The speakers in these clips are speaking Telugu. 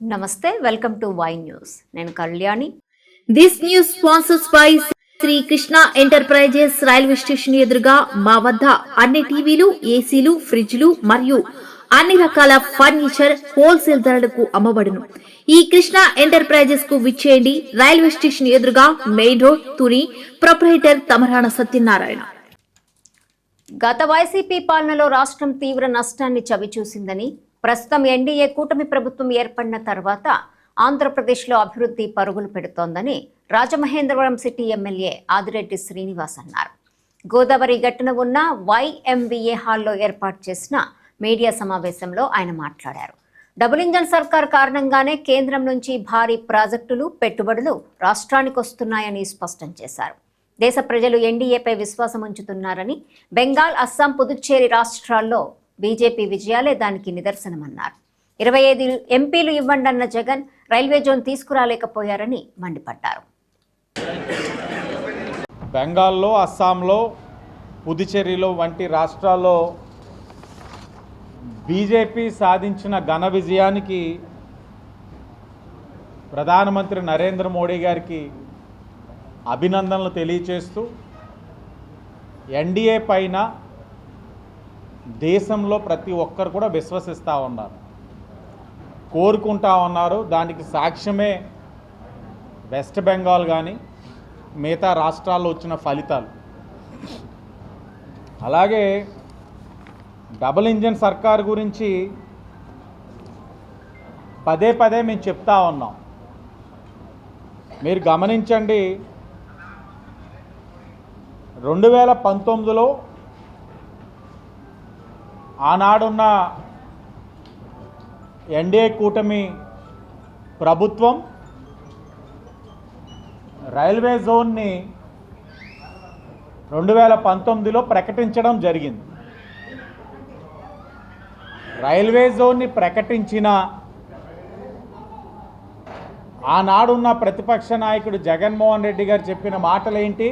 నమస్తే వెల్కమ్ టు వై న్యూస్ నేను Kalyani. This news sponsors by Sri Krishna enterprises. Railway station ఎదురుగా మా వద్ద అన్ని టీవీలు, ఏసీలు, ఫ్రిడ్జ్లు మరియు అన్ని రకాల ఫర్నిచర్ హోల్సేల్ ధరలకు అమ్మబడును. ఈ కృష్ణ ఎంటర్ప్రైజెస్ కు విచ్చేయండి. రైల్వే స్టేషన్ ఎదురుగా main road, Tuni. Proprietor Tamarana Satyanarayana. గత వైసీపీ పాలనలో రాష్ట్రం తీవ్ర నష్టాన్ని చవిచూసిందని, ప్రస్తుతం ఎన్డీఏ కూటమి ప్రభుత్వం ఏర్పడిన తర్వాత ఆంధ్రప్రదేశ్లో అభివృద్ధి పరుగులు పెడుతోందని రాజమహేంద్రవరం సిటీ ఎమ్మెల్యే ఆదిరెడ్డి శ్రీనివాస్ అన్నారు. గోదావరి గట్టున ఉన్న YMVA హాల్లో ఏర్పాటు చేసిన మీడియా సమావేశంలో ఆయన మాట్లాడారు. డబుల్ ఇంజన్ సర్కార్ కారణంగానే కేంద్రం నుంచి భారీ ప్రాజెక్టులు, పెట్టుబడులు రాష్ట్రానికి వస్తున్నాయని స్పష్టం చేశారు. దేశ ప్రజలు ఎన్డీఏపై విశ్వాసం ఉంచుతున్నారని, బెంగాల్, అస్సాం, పుదుచ్చేరి రాష్ట్రాల్లో బీజేపీ విజయాలే దానికి నిదర్శనమన్నారు. 25 ఎంపీలు ఇవ్వండన్న జగన్ రైల్వే జోన్ తీసుకురాలేకపోయారని మండిపడ్డారు. బెంగాల్లో, అస్సాంలో, పుదుచ్చేరిలో వంటి రాష్ట్రాల్లో బీజేపీ సాధించిన ఘన విజయానికి ప్రధానమంత్రి నరేంద్ర మోడీ గారికి అభినందనలు తెలియచేస్తూ, ఎన్డీఏ పైన దేశంలో ప్రతి ఒక్కరు కూడా విశ్వసిస్తూ ఉన్నారు, కోరుకుంటా ఉన్నారు. దానికి సాక్ష్యమే వెస్ట్ బెంగాల్ కానీ మిగతా రాష్ట్రాల్లో వచ్చిన ఫలితాలు. అలాగే డబుల్ ఇంజన్ సర్కార్ గురించి పదే పదే మేము చెప్తా ఉన్నాం. మీరు గమనించండి, 2019లో ఆనాడున్న ఎన్డీఏ కూటమి ప్రభుత్వం రైల్వే జోన్ని 2019లో ప్రకటించడం జరిగింది. రైల్వే జోన్ని ప్రకటించిన ఆనాడున్న ప్రతిపక్ష నాయకుడు జగన్మోహన్ రెడ్డి గారు చెప్పిన మాటలేంటి?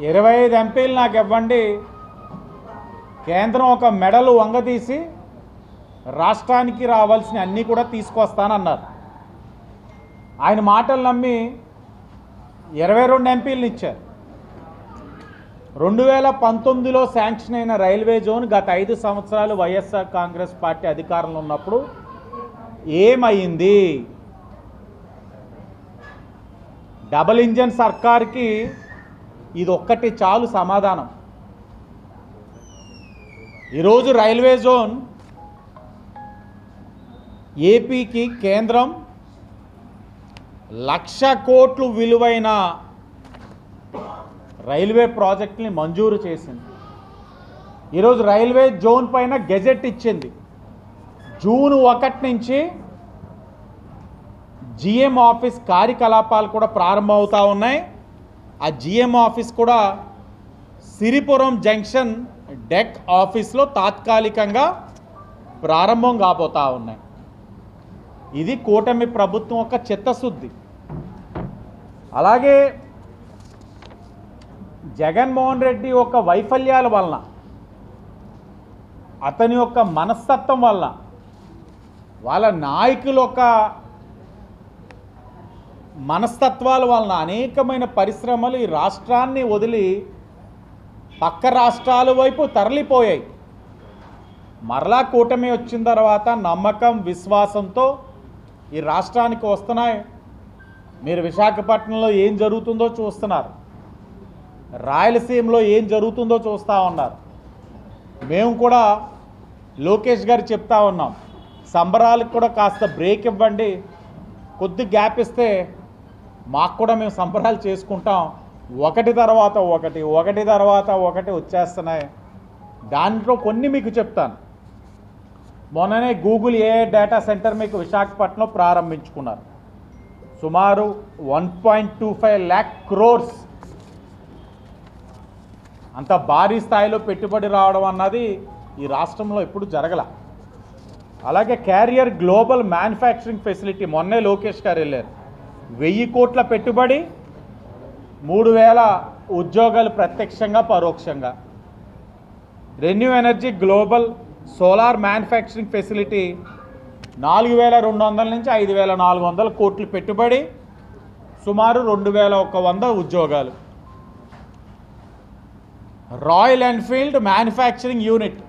25 ఎంపీలు నాకు ఇవ్వండి, కేంద్రం ఒక మెడలు వంగదీసి రాష్ట్రానికి రావాల్సిన అన్నీ కూడా తీసుకొస్తానన్నారు. ఆయన మాటలు నమ్మి 22 ఎంపీలను ఇచ్చారు. 2019లో శాంక్షన్ అయిన రైల్వే జోన్ గత 5 సంవత్సరాలు వైఎస్ఆర్ కాంగ్రెస్ పార్టీ అధికారంలో ఉన్నప్పుడు ఏమైంది? డబుల్ ఇంజన్ సర్కార్కి ఇది ఒక్కటి చాలు సమాధానం. ఈరోజు రైల్వే జోన్ ఏపీకి కేంద్రం 1,00,000 కోట్లు విలువైన రైల్వే ప్రాజెక్టుని మంజూరు చేసింది. ఈరోజు రైల్వే జోన్ పైన గెజెట్ ఇచ్చింది. జూన్ 1 నుంచి GM ఆఫీస్ కార్యకలాపాలు కూడా ప్రారంభమవుతూ ఉన్నాయి. ఆ GM ఆఫీస్ కూడా సిరిపురం జంక్షన్ డెక్ ఆఫీస్లో తాత్కాలికంగా ప్రారంభం కాబోతూ ఉన్నాయి. ఇది కూటమి ప్రభుత్వం యొక్క చిత్తశుద్ధి. అలాగే జగన్మోహన్ రెడ్డి యొక్క వైఫల్యాల వలన, అతని యొక్క మనస్తత్వం వల్ల, వాళ్ళ నాయకుల యొక్క మనస్తత్వాల వలన అనేకమైన పరిశ్రమలు ఈ రాష్ట్రాన్ని వదిలి పక్క రాష్ట్రాల వైపు తరలిపోయాయి. మరలా కూటమి వచ్చిన తర్వాత నమ్మకం, విశ్వాసంతో ఈ రాష్ట్రానికి వస్తున్నాయి. మీరు విశాఖపట్నంలో ఏం జరుగుతుందో చూస్తున్నారు, రాయలసీమలో ఏం జరుగుతుందో చూస్తూ ఉన్నారు. మేము కూడా లోకేష్ గారు చెప్తా ఉన్నాం, సంబరాలకు కూడా కాస్త బ్రేక్ ఇవ్వండి, కొద్ది గ్యాప్ ఇస్తే మాకు కూడా మేము సంబరాలు చేసుకుంటాం. ఒకటి తర్వాత ఒకటి వచ్చేస్తున్నాయి. దాంట్లో కొన్ని మీకు చెప్తాను. మొన్ననే గూగుల్ AI డేటా సెంటర్ మీకు విశాఖపట్నంలో ప్రారంభించుకున్నారు. సుమారు 1.25 lakh crores అంత భారీ స్థాయిలో పెట్టుబడి రావడం అన్నది ఈ రాష్ట్రంలో ఎప్పుడు జరగల. అలాగే క్యారియర్ గ్లోబల్ మ్యానుఫ్యాక్చరింగ్ ఫెసిలిటీ మొన్నే లోకేష్ గారు వెళ్ళారు. 1000 కోట్ల పెట్టుబడి, 3000 ఉద్యోగాలు ప్రత్యక్షంగా పరోక్షంగా. Renew energy global solar manufacturing facility 4200 నుంచి 5400 కోట్లు పెట్టుబడి, సుమారు 2100 ఉద్యోగాలు. Royal Enfield manufacturing unit